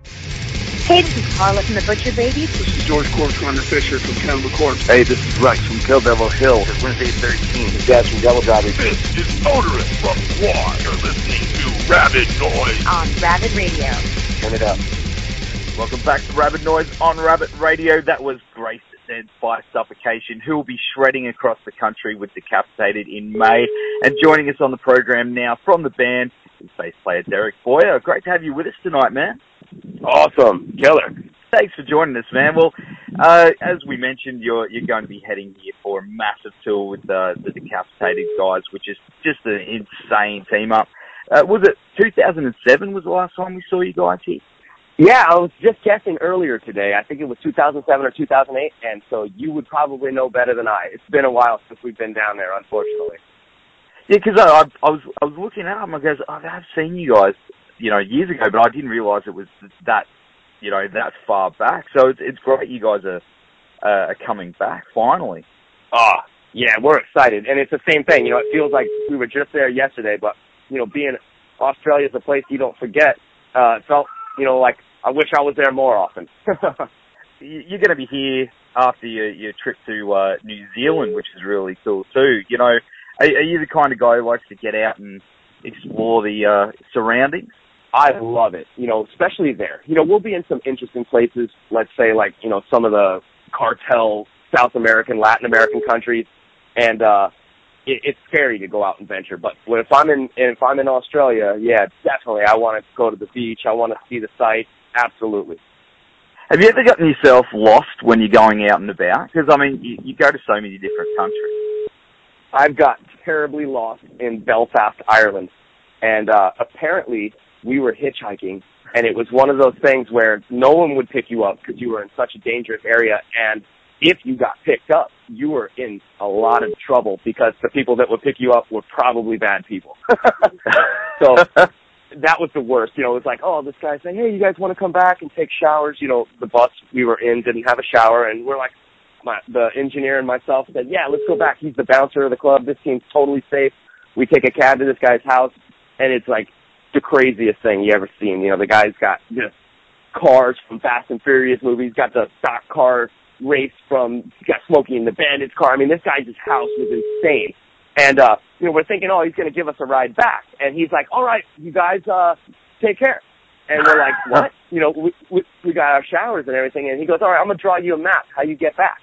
Hey, this is Carla from the Butcher Babies. This is George Corcoran Fisher from Cannibal Corpse. Hey, this is Rex from Kill Devil Hill. It's Wednesday 13. This is Dad from Devil Driving. This is Motorist from Quad. You're listening to RABID NOISE on RABID Radio. Turn it up. Welcome back to RABID NOISE on RABID Radio. That was Grace Descends by Suffocation, who will be shredding across the country with Decapitated in May. And joining us on the program now from the band is bass player Derek Boyer. Great to have you with us tonight, man. Awesome. Killer. Thanks for joining us, man. Well, as we mentioned, you're going to be heading here for a massive tour with the Decapitated guys, which is just an insane team up. Was it 2007 was the last time we saw you guys here? Yeah, I was just guessing earlier today. I think it was 2007 or 2008, and so you would probably know better than I. It's been a while since we've been down there, unfortunately. Yeah, because I was looking at them. I guess I've seen you guys, years ago, but I didn't realise it was that far back. So it's great you guys are coming back finally. Oh, yeah, we're excited, and it's the same thing. It feels like we were just there yesterday, but being Australia's a place you don't forget. It felt like I wish I was there more often. You're going to be here after your trip to New Zealand, which is really cool too. Are you the kind of guy who likes to get out and explore the surroundings? I love it, especially there. We'll be in some interesting places, let's say like, some of the cartel South American, Latin American countries, and it's scary to go out and venture. But if I'm in Australia, yeah, definitely I want to go to the beach. I want to see the sights. Absolutely. Have you ever gotten yourself lost when you're going out and about? Because, you go to so many different countries. I've got terribly lost in Belfast, Ireland. And apparently we were hitchhiking, and it was one of those things where no one would pick you up because you were in such a dangerous area. And if you got picked up, you were in a lot of trouble because the people that would pick you up were probably bad people. So that was the worst. It was like, oh, this guy's saying, hey, you guys want to come back and take showers? The bus we were in didn't have a shower, and we're like, the engineer and myself said, yeah, let's go back. He's the bouncer of the club. This seems totally safe. We take a cab to this guy's house, and it's like the craziest thing you ever seen. The guy's got just cars from Fast and Furious movies, got the stock car race from, got Smokey and the Bandit's car. This guy's house was insane. And, we're thinking, oh, he's going to give us a ride back. And he's like, all right, you guys, take care. And we're like, what? We got our showers and everything. And he goes, all right, I'm going to draw you a map how you get back.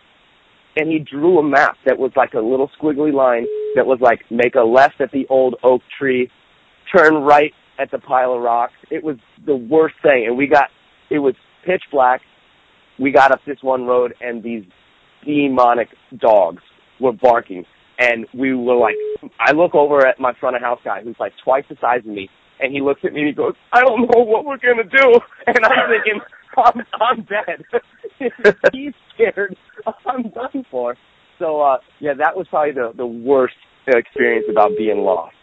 And he drew a map that was like a little squiggly line that was like, make a left at the old oak tree, turn right at the pile of rocks. It was the worst thing. And it was pitch black. We got up this one road, and these demonic dogs were barking. And we were like, I look over at my front of house guy, who's like twice the size of me, and he looks at me and he goes, I don't know what we're going to do. And I'm thinking, I'm dead. He's scared. I'm done for. So, that was probably the worst experience about being lost.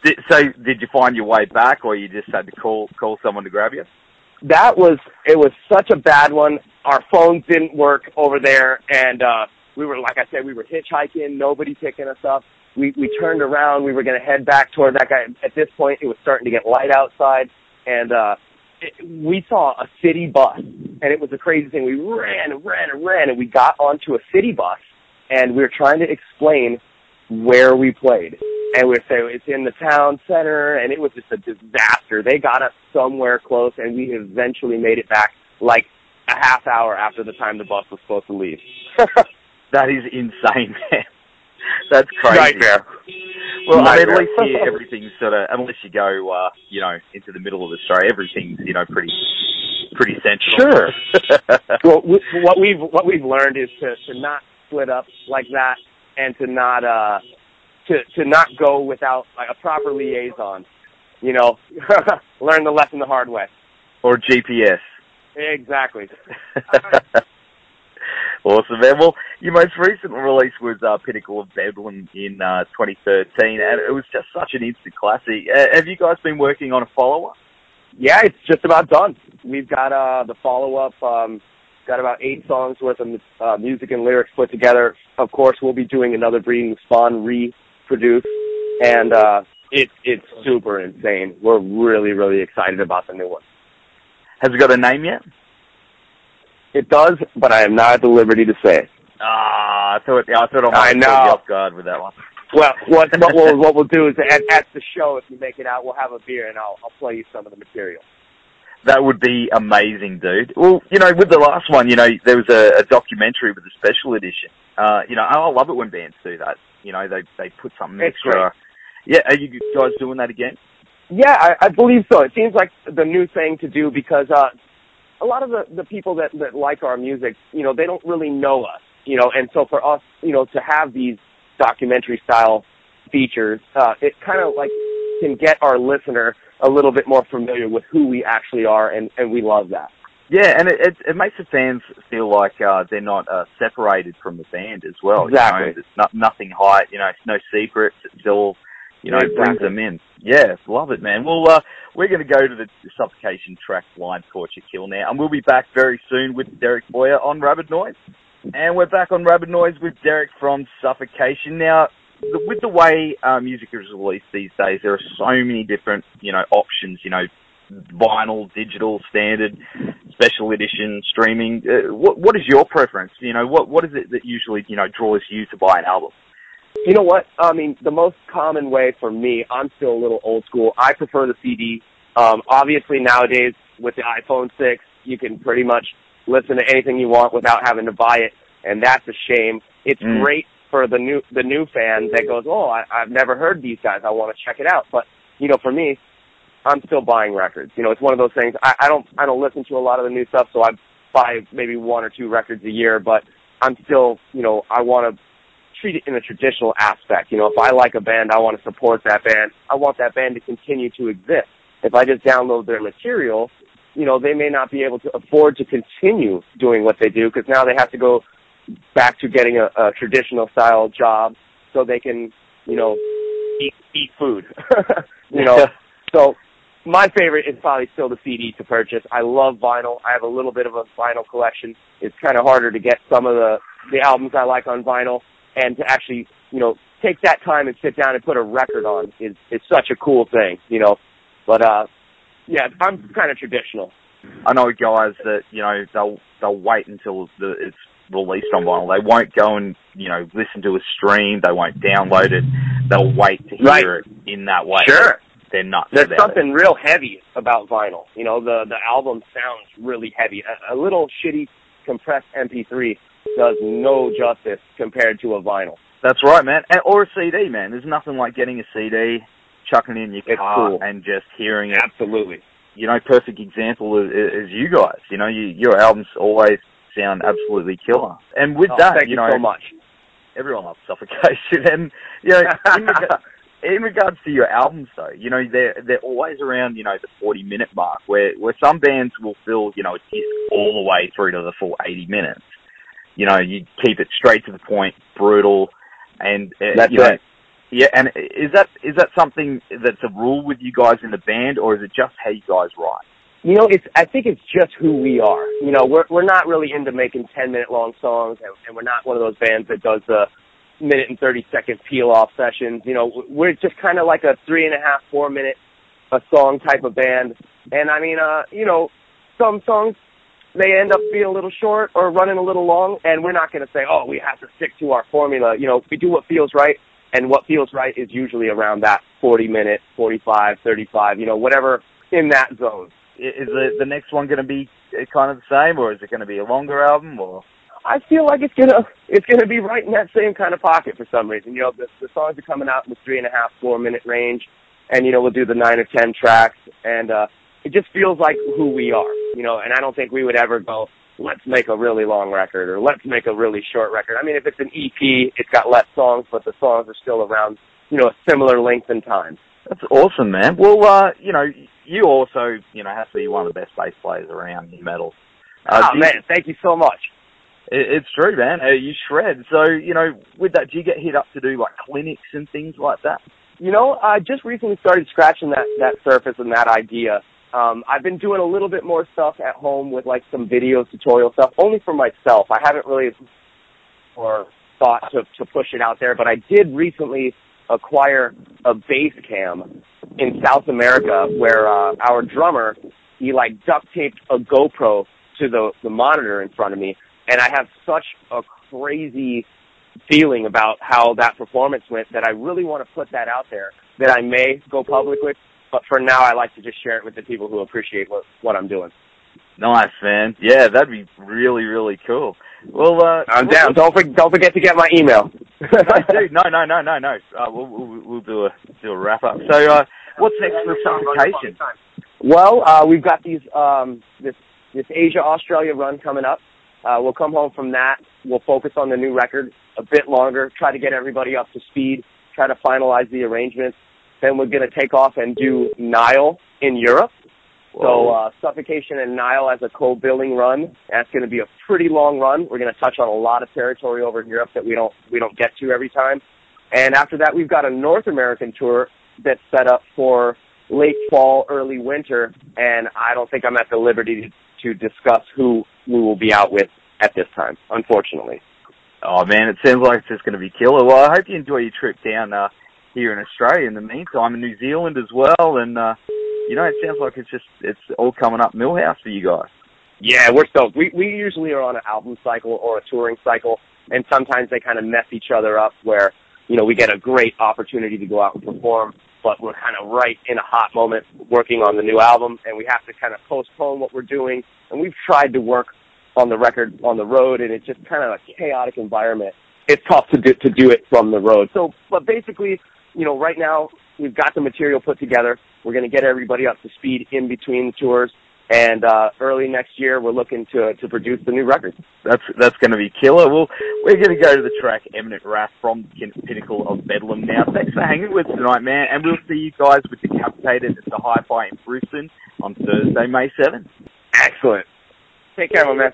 Did you find your way back, or you just had to call someone to grab you? It was such a bad one. Our phones didn't work over there, and we were, like I said, we were hitchhiking, nobody picking us up. We turned around, we were going to head back toward that guy. At this point, it was starting to get light outside, and we saw a city bus, and it was a crazy thing. We ran, and we got onto a city bus, and we were trying to explain where we played. And we were saying, it's in the town center, and it was just a disaster. They got us somewhere close, and we eventually made it back like a half hour after the time the bus was supposed to leave. That is insane, man. That's crazy. Nightmare. Well, at least here everything's sort of, unless you go, into the middle of Australia, everything's, pretty central. Sure. Well, what we've learned is to not split up like that, and to not to not go without like a proper liaison. Learn the lesson the hard way. Or GPS. Exactly. Awesome, man. Well, your most recent release was Pinnacle of Bedlam in 2013, and it was just such an instant classic. Have you guys been working on a follow-up? Yeah, it's just about done. We've got the follow-up, got about 8 songs worth of music and lyrics put together. Of course, we'll be doing another Breeding Spawn reproduce, and it's super insane. We're really, really excited about the new one. Has it got a name yet? It does, but I am not at the liberty to say it. I thought I might put you off guard with that one. Well, what we'll do is at the show, if you make it out, we'll have a beer and I'll play you some of the material. That would be amazing, dude. Well, with the last one, there was a documentary with a special edition. I love it when bands do that. They put something extra. Great. Yeah, are you guys doing that again? Yeah, I believe so. It seems like the new thing to do because a lot of the people that like our music, they don't really know us, and so for us, to have these documentary style features, it kind of like can get our listener a little bit more familiar with who we actually are, and we love that. Yeah, and it makes the fans feel like they're not separated from the band as well. Exactly. It's nothing high, it's no secrets. It's still, exactly. Brings them in. Yeah, love it, man. Well, we're going to go to the Suffocation track, Blind Torture Kill now, and we'll be back very soon with Derek Boyer on Rabid Noise. And we're back on Rabid Noise with Derek from Suffocation. Now, with the way music is released these days, there are so many different, options, vinyl, digital, standard, special edition, streaming. What is your preference? What is it that usually, draws you to buy an album? You know what? I mean, the most common way for me, I'm still a little old school. I prefer the CD. Obviously, nowadays, with the iPhone 6, you can pretty much listen to anything you want without having to buy it, and that's a shame. It's great for the new fan that goes, I've never heard these guys. I want to check it out. But, for me, I'm still buying records. It's one of those things. I don't listen to a lot of the new stuff, so I buy maybe 1 or 2 records a year, but I'm still, I want to treat it in a traditional aspect. If I like a band, I want to support that band. I want that band to continue to exist. If I just download their material, they may not be able to afford to continue doing what they do because now they have to go back to getting a traditional style job so they can, eat food. So my favorite is probably still the CD to purchase. I love vinyl. I have a little bit of a vinyl collection. It's kind of harder to get some of the albums I like on vinyl, and to actually, take that time and sit down and put a record on is such a cool thing, But, yeah, I'm kind of traditional. I know guys that, they'll wait until it's released on vinyl. They won't go and, listen to a stream. They won't download it. They'll wait to hear it in that way. Sure. They're nuts. There's something real heavy about vinyl. The album sounds really heavy. A little shitty compressed MP3 does no justice compared to a vinyl. That's right, man. Or a CD, man. There's nothing like getting a CD, chucking it in your car, and just hearing it. Absolutely. Perfect example is you guys. Your albums always sound absolutely killer. And with that, thank you so much. Everyone loves Suffocation. And, in regards to your albums, though, they're always around, the 40-minute mark, where some bands will fill, a disc all the way through to the full 80 minutes. You keep it straight to the point, brutal, and that's it. Yeah, and is that something that's a rule with you guys in the band, or is it just how you guys write? I think it's just who we are. We're not really into making 10-minute long songs, and we're not one of those bands that does the minute and 30-second peel-off sessions. We're just kind of like a 3.5, 4 minute a song type of band. And I mean, some songs, they end up being a little short or running a little long, and we're not going to say, we have to stick to our formula. We do what feels right, and what feels right is usually around that 40-minute, 45, 35, whatever in that zone. Is the next one going to be kind of the same, or is it going to be a longer album, or? I feel like it's gonna be right in that same kind of pocket for some reason. The songs are coming out in the 3.5, 4 minute range, and we'll do the 9 or 10 tracks, and it just feels like who we are. And I don't think we would ever go, let's make a really long record or let's make a really short record. I mean, if it's an EP, it's got less songs, but the songs are still around, a similar length and time. That's awesome, man. Well, you also, have to be one of the best bass players around in metal. Man, thank you so much. It's true, man. You shred. So, with that, do you get hit up to do, clinics and things like that? I just recently started scratching that surface and that idea. I've been doing a little bit more stuff at home with, some video tutorial stuff, only for myself. I haven't really thought to push it out there, but I did recently acquire a bass cam in South America where our drummer, he like duct taped a GoPro to the monitor in front of me, and I have such a crazy feeling about how that performance went that I really want to put that out there that I may go public with, but for now I like to just share it with the people who appreciate what I'm doing. Nice, man. Yeah, that'd be really, really cool. Well, I'm down. Don't forget to get my email. No. We'll do a wrap up. So, what's next for Suffocation? Well, we've got this Asia Australia run coming up. We'll come home from that. We'll focus on the new record a bit longer, try to get everybody up to speed, try to finalize the arrangements. Then we're going to take off and do Nile in Europe. Whoa. So Suffocation and Nile as a co-billing run. That's going to be a pretty long run. We're going to touch on a lot of territory over in Europe that we don't get to every time. And after that, we've got a North American tour that's set up for late fall, early winter. And I don't think I'm at the liberty to discuss who we will be out with at this time, unfortunately. Oh, man, it sounds like it's just going to be killer. Well, I hope you enjoy your trip down here in Australia in the meantime, in New Zealand as well. And, it sounds like it's all coming up Millhouse for you guys. Yeah, we're stoked. We usually are on an album cycle or a touring cycle, and sometimes they kind of mess each other up where, we get a great opportunity to go out and perform, but we're kind of right in a hot moment working on the new album, and we have to kind of postpone what we're doing. And we've tried to work on the record on the road, and it's just kind of a chaotic environment. It's tough to do it from the road. So, but basically, right now we've got the material put together. We're going to get everybody up to speed in between the tours, and early next year we're looking to produce the new record. That's going to be killer. Well, we're going to go to the track Eminent Wrath from Pinnacle of Bedlam now. Thanks for hanging with us tonight, man, and we'll see you guys with Decapitated at the Hi-Fi in Brisbane on Thursday, May 7th. Excellent. Take care, my man.